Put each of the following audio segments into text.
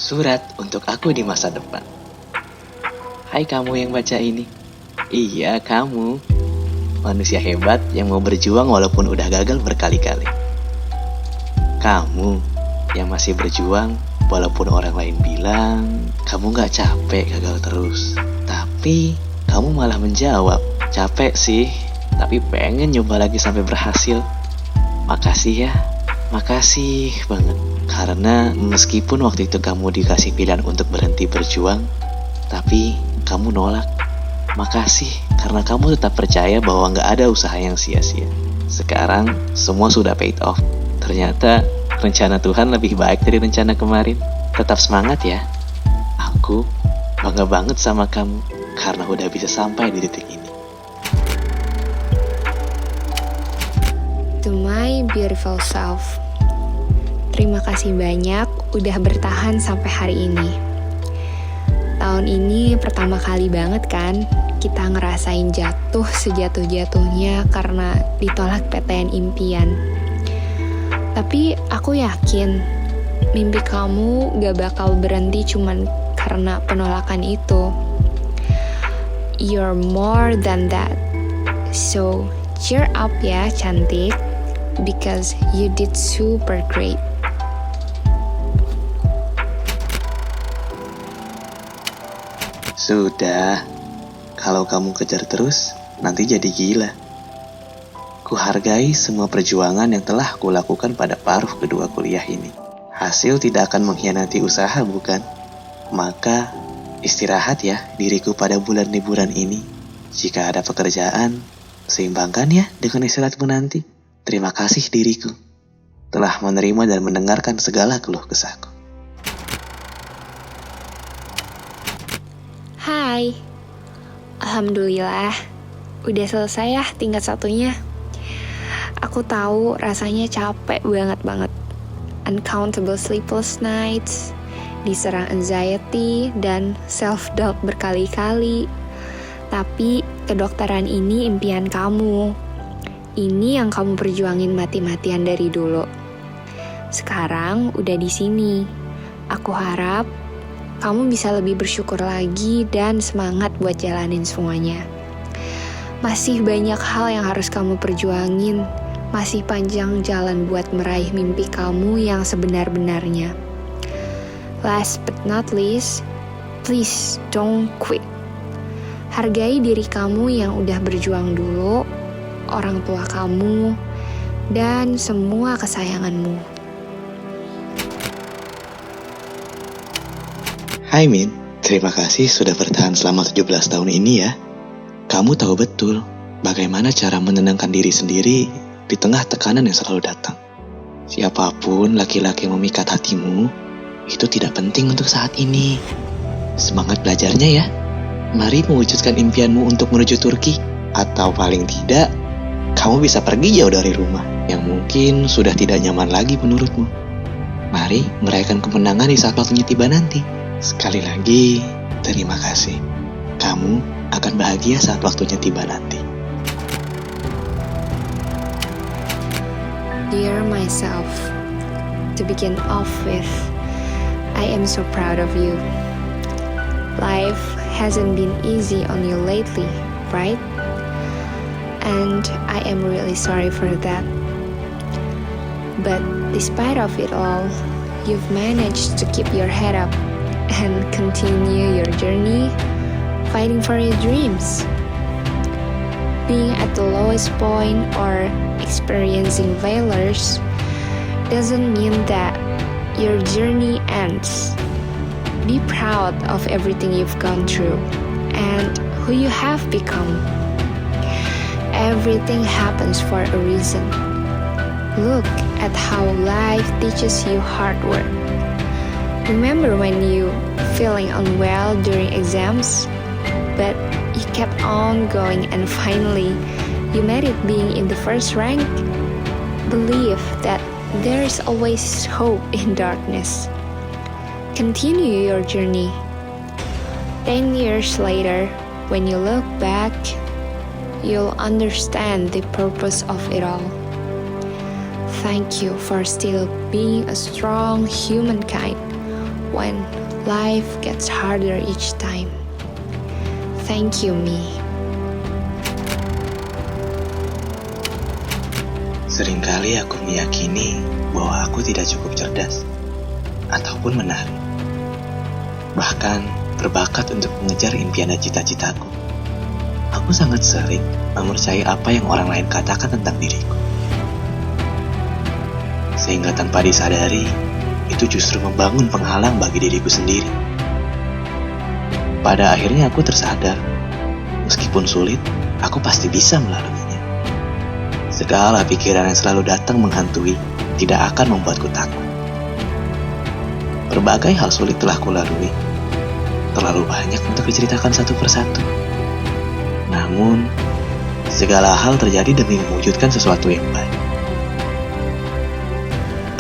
Surat untuk aku di masa depan. Hai kamu yang baca ini. Iya, kamu. Manusia hebat yang mau berjuang walaupun udah gagal berkali-kali. Kamu yang masih berjuang walaupun orang lain bilang kamu gak capek gagal terus. Tapi kamu malah menjawab, capek sih, tapi pengen nyoba lagi sampai berhasil. Makasih ya, makasih banget. Karena meskipun waktu itu kamu dikasih pilihan untuk berhenti berjuang, tapi kamu nolak. Makasih karena kamu tetap percaya bahwa gak ada usaha yang sia-sia. Sekarang semua sudah paid off. Ternyata rencana Tuhan lebih baik dari rencana kemarin. Tetap semangat ya. Aku bangga banget sama kamu karena udah bisa sampai di detik ini. To my beautiful self, terima kasih banyak udah bertahan sampai hari ini. Tahun ini pertama kali banget kan kita ngerasain jatuh sejatuh-jatuhnya karena ditolak PTN impian. Tapi aku yakin mimpi kamu gak bakal berhenti cuman karena penolakan itu. You're more than that. So cheer up ya cantik, because you did super great. Sudah, kalau kamu kejar terus, nanti jadi gila. Kuhargai semua perjuangan yang telah kulakukan pada paruh kedua kuliah ini. Hasil tidak akan mengkhianati usaha, bukan? Maka, istirahat ya diriku pada bulan liburan ini. Jika ada pekerjaan, seimbangkan ya dengan istirahatmu nanti. Terima kasih diriku, telah menerima dan mendengarkan segala keluh kesahku. Hai, alhamdulillah, udah selesai ya tingkat satunya. Aku tahu rasanya capek banget. Uncountable sleepless nights, diserang anxiety dan self-doubt berkali-kali. Tapi kedokteran ini impian kamu. Ini yang kamu perjuangin mati-matian dari dulu. Sekarang udah di sini. Aku harap kamu bisa lebih bersyukur lagi dan semangat buat jalanin semuanya. Masih banyak hal yang harus kamu perjuangin. Masih panjang jalan buat meraih mimpi kamu yang sebenar-benarnya. Last but not least, please don't quit. Hargai diri kamu yang udah berjuang dulu, orang tua kamu, dan semua kesayanganmu. Hai Min, terima kasih sudah bertahan selama 17 tahun ini ya. Kamu tahu betul bagaimana cara menenangkan diri sendiri di tengah tekanan yang selalu datang. Siapapun laki-laki yang memikat hatimu, itu tidak penting untuk saat ini. Semangat belajarnya ya. Mari mewujudkan impianmu untuk menuju Turki. Atau paling tidak, kamu bisa pergi jauh dari rumah yang mungkin sudah tidak nyaman lagi menurutmu. Mari merayakan kemenangan di saat waktunya tiba nanti. Sekali lagi, terima kasih. Kamu akan bahagia saat waktunya tiba nanti. Dear myself, to begin off with, I am so proud of you. Life hasn't been easy on you lately, right? And I am really sorry for that. But despite of it all, you've managed to keep your head up and continue your journey, fighting for your dreams. Being at the lowest point or experiencing failures doesn't mean that your journey ends. Be proud of everything you've gone through and who you have become. Everything happens for a reason. Look at how life teaches you hard work. Remember when you feeling unwell during exams, but you kept on going and finally you made it being in the first rank? Believe that there is always hope in darkness. Continue your journey. 10 years later, when you look back, you'll understand the purpose of it all. Thank you for still being a strong humankind when life gets harder each time. Thank you, me. Seringkali aku meyakini bahwa aku tidak cukup cerdas ataupun menarik, bahkan berbakat untuk mengejar impian dan cita-citaku. Aku sangat sering mempercayai apa yang orang lain katakan tentang diriku, sehingga tanpa disadari, itu justru membangun penghalang bagi diriku sendiri. Pada akhirnya aku tersadar, meskipun sulit, aku pasti bisa melaluinya. Segala pikiran yang selalu datang menghantui tidak akan membuatku takut. Berbagai hal sulit telah kulalui, terlalu banyak untuk diceritakan satu persatu. Namun, segala hal terjadi demi mewujudkan sesuatu yang baik.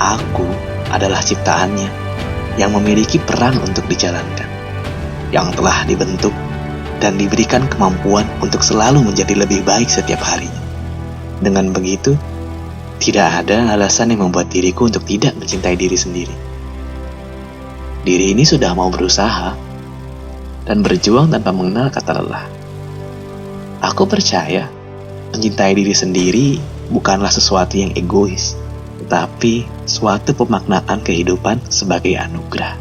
Aku adalah ciptaannya yang memiliki peran untuk dijalankan, yang telah dibentuk dan diberikan kemampuan untuk selalu menjadi lebih baik setiap harinya. Dengan begitu, tidak ada alasan yang membuat diriku untuk tidak mencintai diri sendiri. Diri ini sudah mau berusaha dan berjuang tanpa mengenal kata lelah. Aku percaya mencintai diri sendiri bukanlah sesuatu yang egois, tetapi suatu pemaknaan kehidupan sebagai anugerah.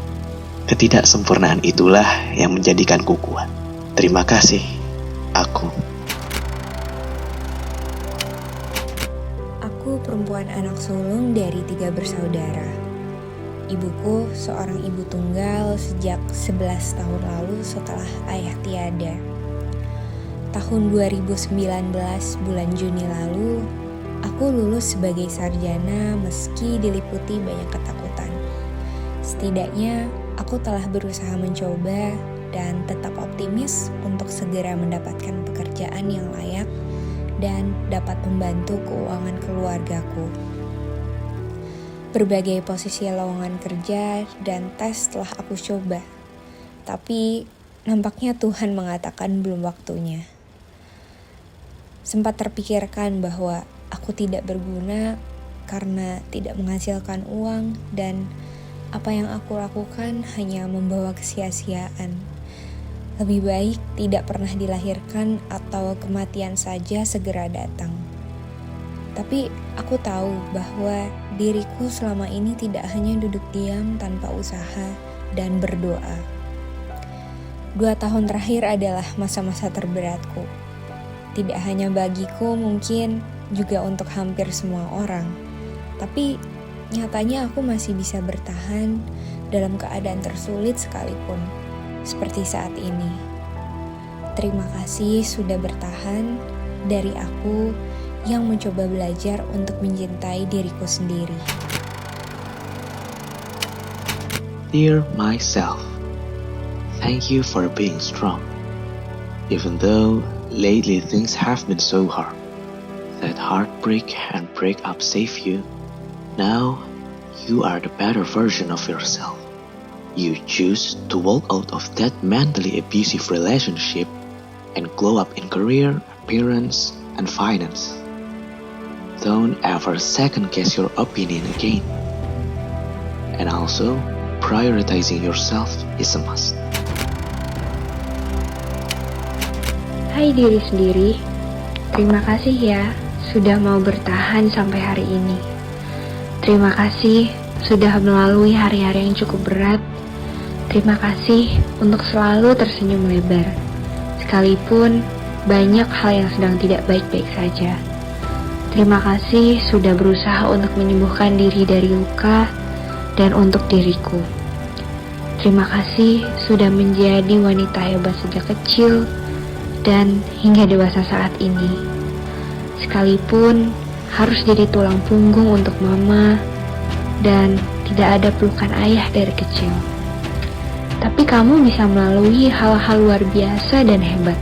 Ketidaksempurnaan itulah yang menjadikanku kuat. Terima kasih, aku. Aku perempuan anak sulung dari 3 bersaudara. Ibuku seorang ibu tunggal sejak 11 tahun lalu setelah ayah tiada. Tahun 2019 bulan Juni lalu, aku lulus sebagai sarjana meski diliputi banyak ketakutan. Setidaknya, aku telah berusaha mencoba dan tetap optimis untuk segera mendapatkan pekerjaan yang layak dan dapat membantu keuangan keluargaku. Berbagai posisi lowongan kerja dan tes telah aku coba, tapi nampaknya Tuhan mengatakan belum waktunya. Sempat terpikirkan bahwa aku tidak berguna karena tidak menghasilkan uang dan apa yang aku lakukan hanya membawa kesia-siaan. Lebih baik tidak pernah dilahirkan atau kematian saja segera datang. Tapi aku tahu bahwa diriku selama ini tidak hanya duduk diam tanpa usaha dan berdoa. 2 tahun terakhir adalah masa-masa terberatku. Tidak hanya bagiku, mungkin juga untuk hampir semua orang. Tapi nyatanya aku masih bisa bertahan dalam keadaan tersulit sekalipun, seperti saat ini. Terima kasih sudah bertahan dari aku yang mencoba belajar untuk mencintai diriku sendiri. Dear myself, thank you for being strong. Even though lately things have been so hard, that heartbreak and breakup save you. Now, you are the better version of yourself. You choose to walk out of that mentally abusive relationship and glow up in career, appearance, and finance. Don't ever second guess your opinion again. And also, prioritizing yourself is a must. Hai diri sendiri, terima kasih ya sudah mau bertahan sampai hari ini. Terima kasih sudah melalui hari-hari yang cukup berat. Terima kasih untuk selalu tersenyum lebar, sekalipun banyak hal yang sedang tidak baik-baik saja. Terima kasih sudah berusaha untuk menyembuhkan diri dari luka dan untuk diriku. Terima kasih sudah menjadi wanita hebat sejak kecil dan hingga dewasa saat ini. Sekalipun harus jadi tulang punggung untuk mama dan tidak ada pelukan ayah dari kecil. Tapi kamu bisa melalui hal-hal luar biasa dan hebat.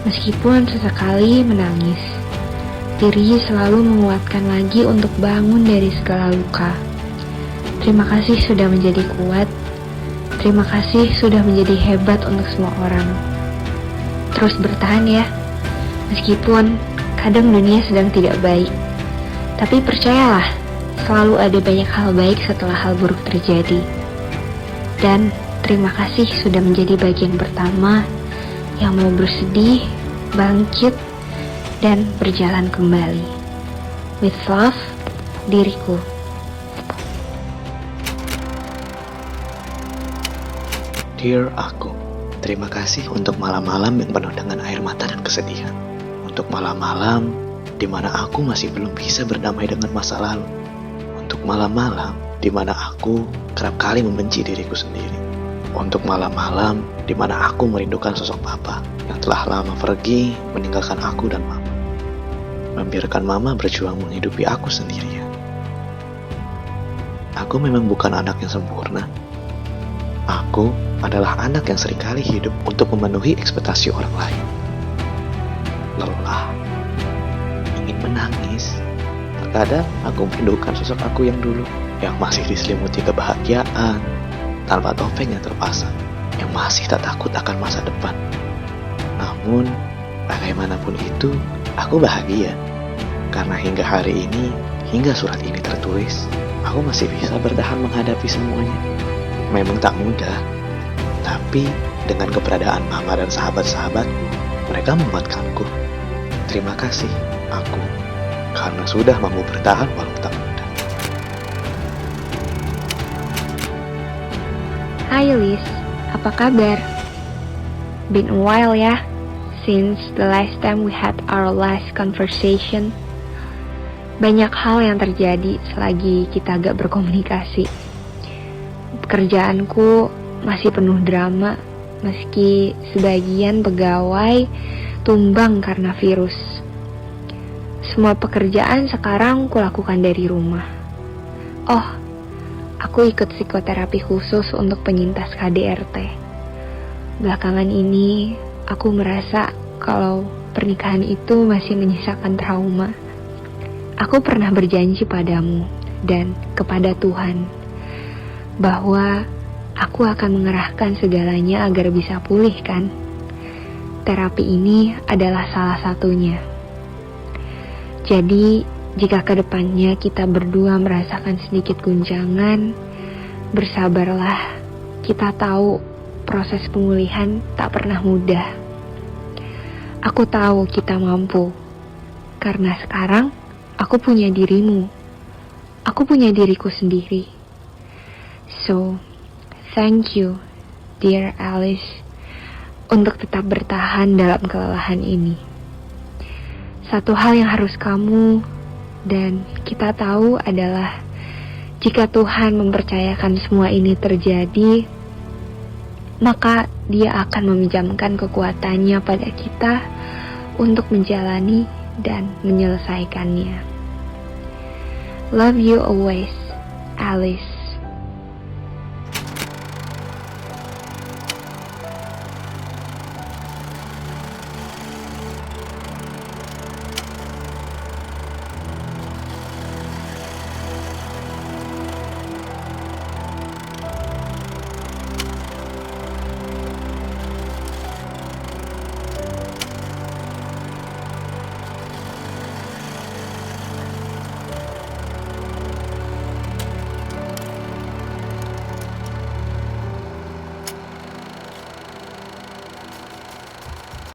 Meskipun sesekali menangis, diri selalu menguatkan lagi untuk bangun dari segala luka. Terima kasih sudah menjadi kuat. Terima kasih sudah menjadi hebat untuk semua orang. Terus bertahan ya, meskipun kadang dunia sedang tidak baik. Tapi percayalah, selalu ada banyak hal baik setelah hal buruk terjadi. Dan terima kasih sudah menjadi bagian pertama yang mau bersedih, bangkit, dan berjalan kembali. With love, diriku. Dear aku, terima kasih untuk malam-malam yang penuh dengan air mata dan kesedihan. Untuk malam-malam di mana aku masih belum bisa berdamai dengan masa lalu. Untuk malam-malam di mana aku kerap kali membenci diriku sendiri. Untuk malam-malam di mana aku merindukan sosok papa yang telah lama pergi meninggalkan aku dan mama. Membiarkan mama berjuang menghidupi aku sendirian. Aku memang bukan anak yang sempurna. Aku adalah anak yang seringkali hidup untuk memenuhi ekspektasi orang lain. Lelah, ingin menangis. Terkadang aku merindukan sosok aku yang dulu, yang masih diselimuti kebahagiaan, tanpa topeng yang terpasang, yang masih tak takut akan masa depan. Namun, bagaimanapun itu, aku bahagia. Karena hingga hari ini, hingga surat ini tertulis, aku masih bisa bertahan menghadapi semuanya. Memang tak mudah, tapi dengan keberadaan mama dan sahabat-sahabatku, mereka menguatkanku. Terima kasih, aku, karena sudah mau bertahan walau tak mudah. Hai Liz, apa kabar? Been a while ya, since the last time we had our last conversation. Banyak hal yang terjadi selagi kita gak berkomunikasi. Pekerjaanku masih penuh drama, meski sebagian pegawai tumbang karena virus. Semua pekerjaan sekarang kulakukan dari rumah. Oh, aku ikut psikoterapi khusus untuk penyintas KDRT. Belakangan ini, aku merasa kalau pernikahan itu masih menyisakan trauma. Aku pernah berjanji padamu dan kepada Tuhan bahwa aku akan mengerahkan segalanya agar bisa pulih kan. Terapi ini adalah salah satunya. Jadi, jika kedepannya kita berdua merasakan sedikit guncangan, bersabarlah. Kita tahu proses pemulihan tak pernah mudah. Aku tahu kita mampu, karena sekarang aku punya dirimu. Aku punya diriku sendiri. So, thank you, dear Alice, untuk tetap bertahan dalam kelelahan ini. Satu hal yang harus kamu dan kita tahu adalah jika Tuhan mempercayakan semua ini terjadi, maka Dia akan meminjamkan kekuatannya pada kita untuk menjalani dan menyelesaikannya. Love you always, Alice.